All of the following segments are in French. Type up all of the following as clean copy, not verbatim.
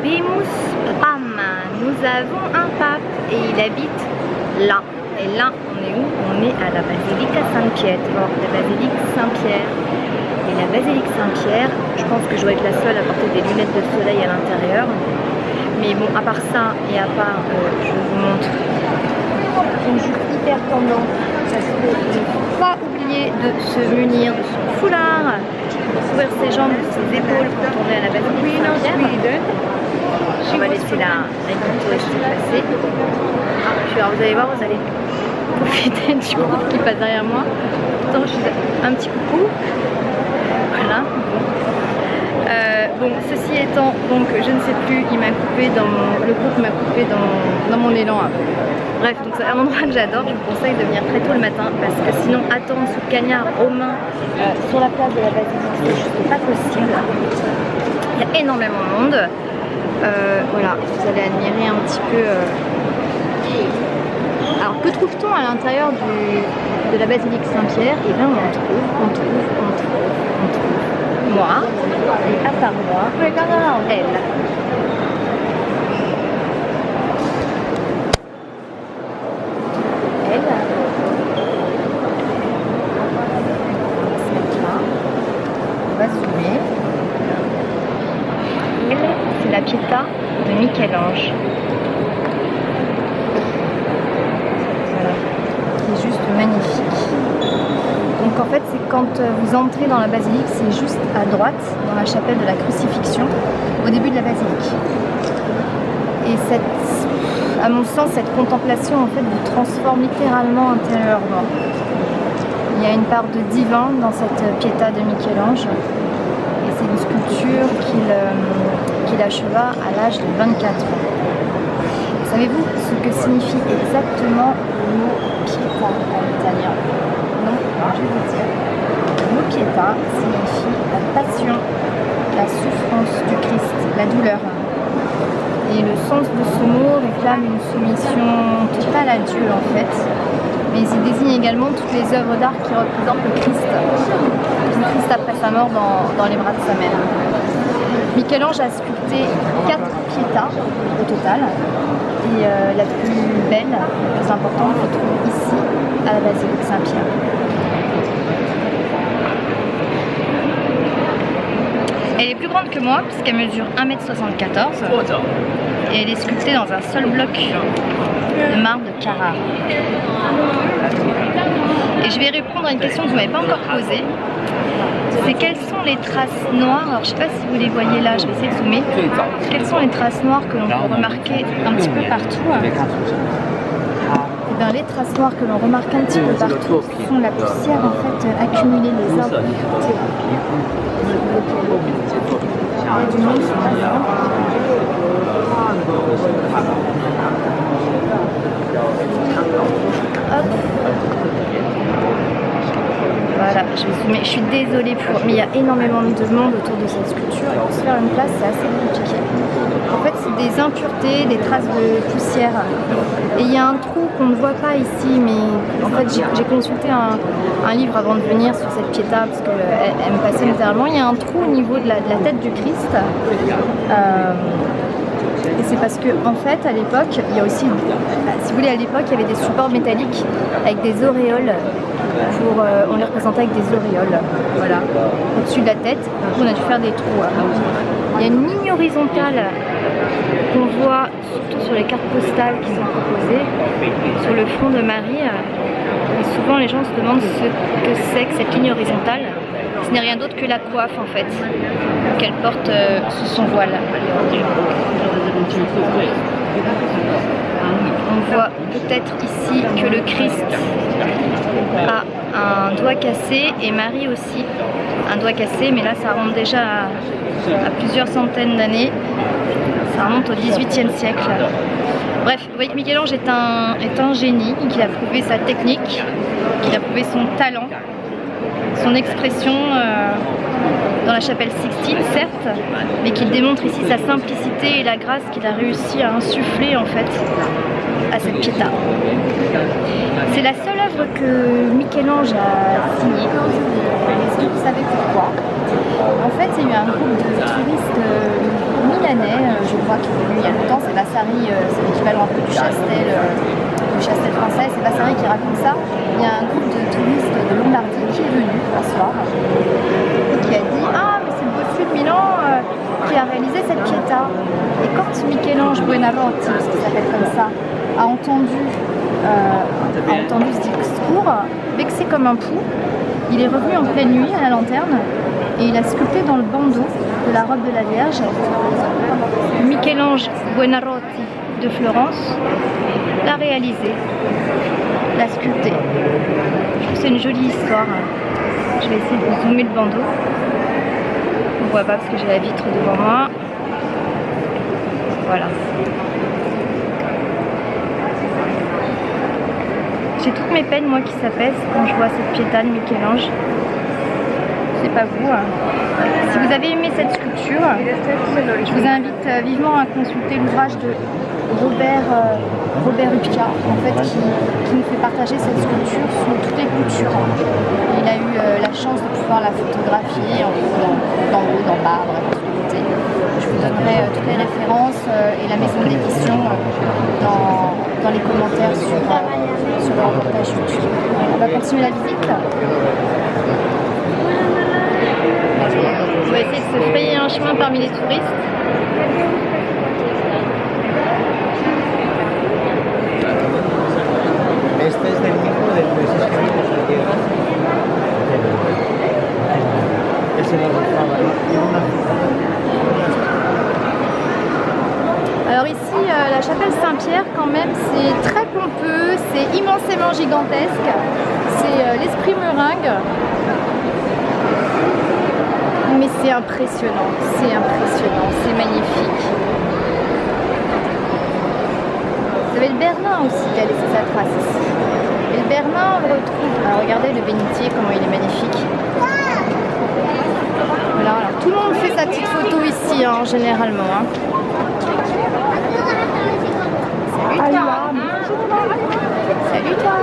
Habemus Papam. Nous avons un pape et il habite là. Et là, on est où? On est à la basilique Saint-Pietro, la basilique Saint-Pierre. Et la basilique Saint-Pierre, je pense que je dois être la seule à porter des lunettes de soleil à l'intérieur. Mais bon, à part ça et à part, je vous montre une jupe hyper tendance, parce qu'il ne faut pas oublier de se munir de son foulard, couvrir ses jambes, ses épaules quand on est à la basilique Saint-Pierre. On va laisser la touristique passer. Puis alors vous allez voir, vous allez profiter du groupe qui passe derrière moi. Pourtant je suis un petit coucou. Voilà. Bon, ceci étant, donc je ne sais plus, il m'a coupé dans le groupe m'a coupé dans mon élan. Bref, donc c'est un endroit que j'adore. Je vous conseille de venir très tôt le matin parce que sinon attendre sous le cagnard romain sur la place de la basilique, c'est juste pas possible. Il y a énormément de monde. Voilà, vous allez admirer un petit peu. Alors que trouve-t-on à l'intérieur de la basilique Saint-Pierre? Et bien on trouve moi, et à part moi, elle. Elle. On va zoomer. Elle, c'est la Pietà de Michel-Ange. Voilà, c'est juste magnifique. Donc en fait, c'est quand vous entrez dans la basilique, c'est juste à droite, dans la chapelle de la crucifixion, au début de la basilique. Et à mon sens, cette contemplation en fait vous transforme littéralement intérieurement. Il y a une part de divin dans cette Pietà de Michel-Ange. Et c'est une sculpture qu'il acheva à l'âge de 24 ans. Savez-vous ce que signifie exactement le mot Pietà en italien? Non, je vais vous dire. Le mot Pietà signifie la passion, la souffrance du Christ, la douleur. Et le sens de ce mot réclame une soumission totale à Dieu en fait. Mais il désigne également toutes les œuvres d'art qui représentent le Christ après sa mort dans les bras de sa mère. Michel-Ange a sculpté 4 Pietà au total. Et la plus belle, la plus importante, se trouve ici, à la basilique Saint-Pierre. Elle est plus grande que moi, puisqu'elle mesure 1,74 m. Et elle est sculptée dans un seul bloc de marbre de Carrare. Et je vais répondre à une question que vous ne m'avez pas encore posée. C'est quelles sont les traces noires, alors je ne sais pas si vous les voyez là, je vais essayer de zoomer. Quelles sont les traces noires que l'on peut remarquer un petit peu partout? Et bien, les traces noires que l'on remarque un petit peu partout sont la poussière en fait accumulée, les impuretés. Il y a du monde sur la lampe. Hop. Voilà, je vais zoomer. Je suis désolée mais il y a énormément de monde autour de cette sculpture et pour se faire une place, c'est assez compliqué. En fait, c'est des impuretés, des traces de poussière. Et il y a un trou qu'on ne voit pas ici, mais en fait, j'ai consulté un livre avant de venir sur cette Pietà parce qu'elle me passait littéralement. Il y a un trou au niveau de la tête du Christ. Et c'est parce que en fait à l'époque, il y a aussi, si vous voulez, à l'époque il y avait des supports métalliques avec des auréoles, on les représentait avec des auréoles, voilà, au-dessus de la tête, on a dû faire des trous. Il y a une ligne horizontale qu'on voit surtout sur les cartes postales qui sont proposées, sur le front de Marie, et souvent les gens se demandent ce que c'est que cette ligne horizontale. Ce n'est rien d'autre que la coiffe en fait qu'elle porte sous son voile. On voit peut-être ici que le Christ a un doigt cassé et Marie aussi un doigt cassé, mais là ça remonte déjà à plusieurs centaines d'années. Ça remonte au XVIIIe siècle. Bref, vous voyez que Michel-Ange est un génie, qu'il a prouvé sa technique, qu'il a prouvé son talent, son expression dans la chapelle Sixtine, certes, mais qu'il démontre ici sa simplicité et la grâce qu'il a réussi à insuffler en fait à cette Pietà. C'est la seule œuvre que Michel-Ange a signée. Est-ce que vous savez pourquoi? En fait, il y a eu un groupe de touristes milanais, je crois, crois, qui est venu il y a longtemps. C'est Vasari, c'est l'équivalent un peu du Chastel français. C'est Vasari qui raconte ça. Il y a un groupe de touristes de Lombardie qui est venu un soir et qui a dit « Ah, mais c'est le bossu de Milan qui a réalisé cette Pietà ». Et quand Michel-Ange Buonarroti, parce qu'il s'appelle comme ça, a entendu ce discours, vexé comme un pou, il est revenu en pleine nuit à la lanterne et il a sculpté dans le bandeau de la robe de la Vierge Michel-Ange Buonarroti de Florence l'a réalisé, l'a sculpté. Je trouve que c'est une jolie histoire. Je vais essayer de vous zoomer le bandeau. On ne voit pas parce que j'ai la vitre devant moi. Voilà. J'ai toutes mes peines, moi, qui s'apaisent quand je vois cette Pietà de Michel-Ange. Je sais pas vous. Si vous avez aimé cette sculpture, je vous invite vivement à consulter l'ouvrage de Robert Rupka, en fait, qui nous fait partager cette sculpture sous toutes les coutures. Il a eu la chance de pouvoir la photographier en haut, dans marbre, de tous côtés. Je vous donnerai toutes les références et la maison d'édition dans les commentaires sur le reportage YouTube. On va continuer la visite. On va essayer de se frayer un chemin parmi les touristes. Este es del mismo del que se escribe en la tierra. Ese lo mostraba, Alors ici, la chapelle Saint-Pierre, quand même, c'est très pompeux, c'est immensément gigantesque. C'est l'esprit meringue. Mais c'est impressionnant, c'est magnifique. Vous avez le Bernin aussi qui a laissé sa trace ici. Et le Bernin, on le retrouve. Alors regardez le bénitier, comment il est magnifique. Voilà, alors tout le monde fait sa petite photo ici, hein, généralement. Hein. Salut toi. Salut toi.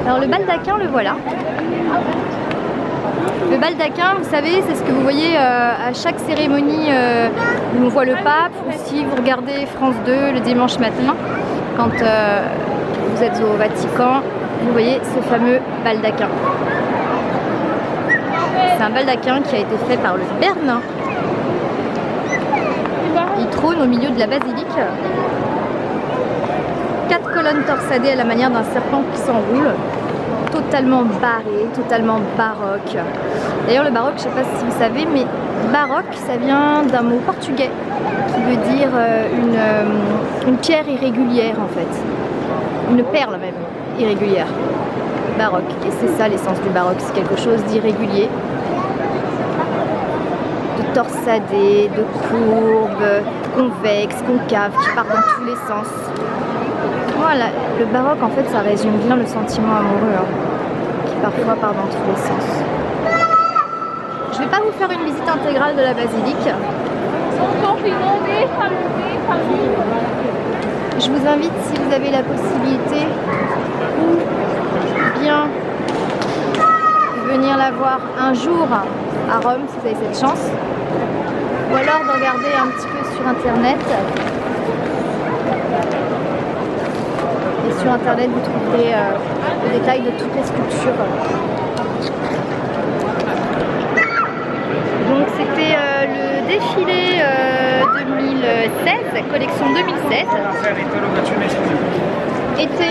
Alors le baldaquin, le voilà. Le baldaquin, vous savez, c'est ce que vous voyez à chaque cérémonie où on voit le pape, ou si vous regardez France 2 le dimanche matin, quand vous êtes au Vatican, vous voyez ce fameux baldaquin. C'est un baldaquin qui a été fait par le Bernin. Il trône au milieu de la basilique. 4 colonnes torsadées à la manière d'un serpent qui s'enroule. Totalement barré, totalement baroque. D'ailleurs le baroque, je ne sais pas si vous savez, mais baroque ça vient d'un mot portugais qui veut dire une pierre irrégulière en fait. Une perle même irrégulière. Baroque. Et c'est ça l'essence du baroque, c'est quelque chose d'irrégulier. De torsadé, de courbe, convexe, concave, qui part dans tous les sens. Voilà, le baroque en fait ça résume bien le sentiment amoureux hein, qui parfois part dans tous les sens. Je ne vais pas vous faire une visite intégrale de la basilique. Je vous invite, si vous avez la possibilité, ou bien venir la voir un jour à Rome si vous avez cette chance, ou alors de regarder un petit peu sur internet. Et sur internet vous trouverez le détail de toutes les sculptures. Donc c'était le défilé 2016, collection 2016. Été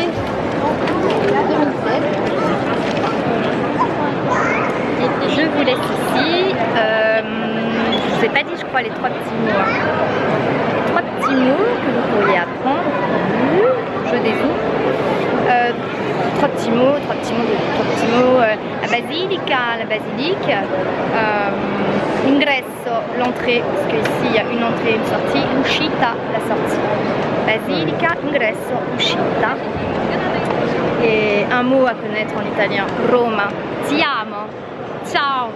2016. Et je vous laisse ici. Je vous ai pas dit, je crois, les 3 petits mots. Les 3 petits mots que vous pourriez apprendre. Je dézoome. 3 petits mots. La basilique. Ingresso, l'entrée, parce qu'ici il y a une entrée et une sortie. Uscita, la sortie. Basilica, ingresso, uscita. Et un mot à connaître en italien, Roma. Ti amo. Ciao.